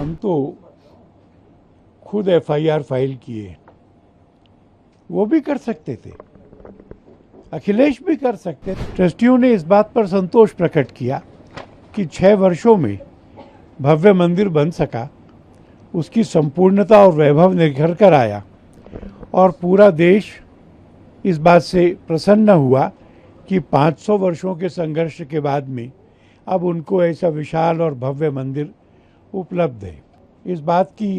हम तो खुद एफआईआर फाइल किए, वो भी कर सकते थे, अखिलेश भी कर सकते थे। ट्रस्टियों ने इस बात पर संतोष प्रकट किया कि 6 वर्षों में भव्य मंदिर बन सका, उसकी संपूर्णता और वैभव निखर कर आया और पूरा देश इस बात से प्रसन्न हुआ कि 500 वर्षों के संघर्ष के बाद में अब उनको ऐसा विशाल और भव्य मंदिर उपलब्ध है। इस बात की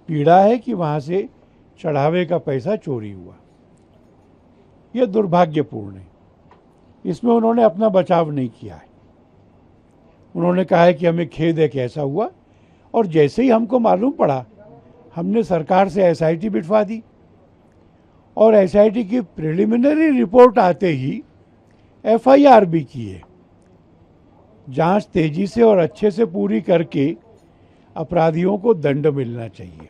पीड़ा है कि वहाँ से चढ़ावे का पैसा चोरी हुआ। यह दुर्भाग्यपूर्ण है। इसमें उन्होंने अपना बचाव नहीं किया है। उन्होंने कहा है कि हमें खेद है कि ऐसा हुआ, और जैसे ही हमको मालूम पड़ा हमने सरकार से एसआईटी बिठवा दी और एसआईटी की प्रिलिमिनरी रिपोर्ट आते ही एफआईआर भी की है। जांच तेजी से और अच्छे से पूरी करके अपराधियों को दंड मिलना चाहिए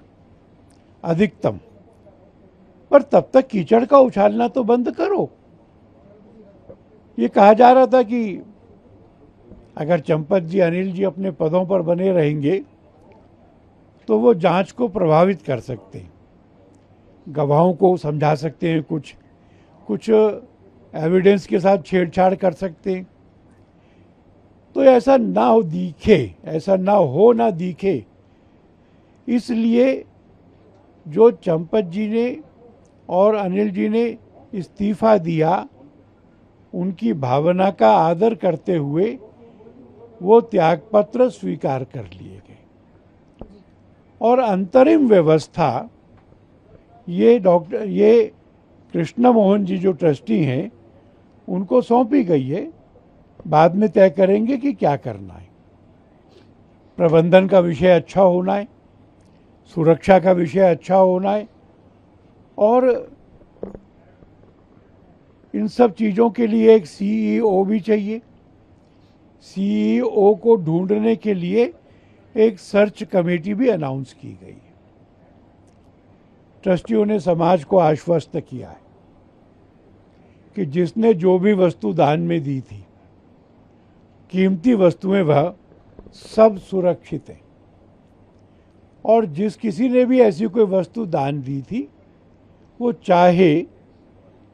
अधिकतम, पर तब तक कीचड़ का उछालना तो बंद करो। ये कहा जा रहा था कि अगर चंपत जी, अनिल जी अपने पदों पर बने रहेंगे तो वो जांच को प्रभावित कर सकते हैं, गवाहों को समझा सकते हैं, कुछ एविडेंस के साथ छेड़छाड़ कर सकते हैं। तो ऐसा ना हो ना दिखे, इसलिए जो चंपत जी ने और अनिल जी ने इस्तीफा दिया, उनकी भावना का आदर करते हुए वो त्यागपत्र स्वीकार कर लिए गए और अंतरिम व्यवस्था ये कृष्ण मोहन जी जो ट्रस्टी हैं उनको सौंपी गई है। बाद में तय करेंगे कि क्या करना है। प्रबंधन का विषय अच्छा होना है, सुरक्षा का विषय अच्छा होना है, और इन सब चीज़ों के लिए एक सीईओ भी चाहिए। सीईओ को ढूंढने के लिए एक सर्च कमेटी भी अनाउंस की गई है। ट्रस्टियों ने समाज को आश्वस्त किया है कि जिसने जो भी वस्तु दान में दी थी, कीमती वस्तुएं, वह सब सुरक्षित है, और जिस किसी ने भी ऐसी कोई वस्तु दान दी थी वो चाहे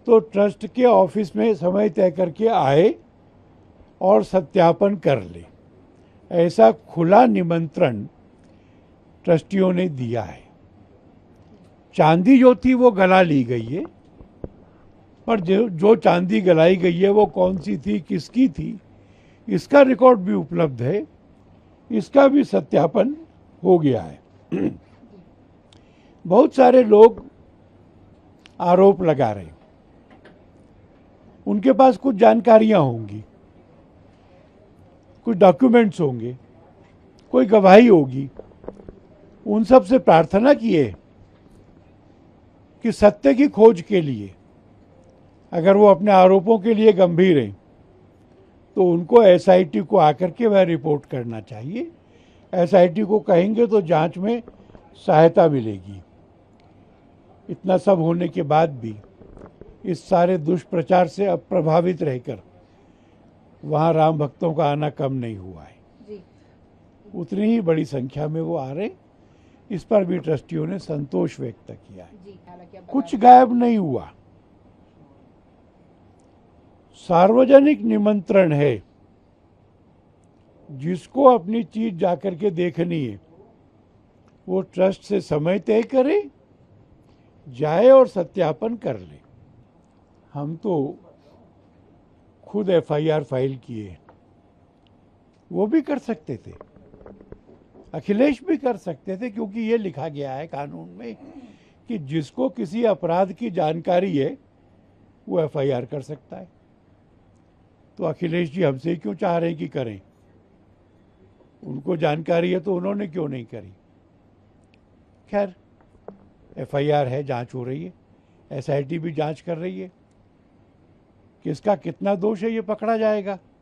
तो ट्रस्ट के ऑफिस में समय तय करके आए और सत्यापन कर ले। ऐसा खुला निमंत्रण ट्रस्टियों ने दिया है। चांदी जो थी वो गला ली गई है, पर जो चांदी गलाई गई है वो कौन सी थी, किसकी थी, इसका रिकॉर्ड भी उपलब्ध है, इसका भी सत्यापन हो गया है। बहुत सारे लोग आरोप लगा रहे हैं, उनके पास कुछ जानकारियां होंगी, कुछ डॉक्यूमेंट्स होंगे, कोई गवाही होगी। उन सब से प्रार्थना किए कि सत्य की खोज के लिए अगर वो अपने आरोपों के लिए गंभीर हैं तो उनको एसआईटी को आकर के वह रिपोर्ट करना चाहिए। एसआईटी को कहेंगे तो जांच में सहायता मिलेगी। इतना सब होने के बाद भी इस सारे दुष्प्रचार से अब प्रभावित रहकर वहाँ राम भक्तों का आना कम नहीं हुआ है जी। उतनी ही बड़ी संख्या में वो आ रहे, इस पर भी ट्रस्टियों ने संतोष व्यक्त किया है। कुछ गायब नहीं हुआ, सार्वजनिक निमंत्रण है। जिसको अपनी चीज जाकर के देखनी है वो ट्रस्ट से समय तय करे, जाए और सत्यापन कर ले। हम तो खुद एफआईआर फाइल किए, वो भी कर सकते थे, अखिलेश भी कर सकते थे, क्योंकि ये लिखा गया है कानून में कि जिसको किसी अपराध की जानकारी है वो एफआईआर कर सकता है। तो अखिलेश जी हमसे क्यों चाह रहे हैं कि करें? उनको जानकारी है तो उन्होंने क्यों नहीं करी? खैर, एफआईआर है, जांच हो रही है, एसआईटी भी जांच कर रही है, किसका कितना दोष है ये पकड़ा जाएगा।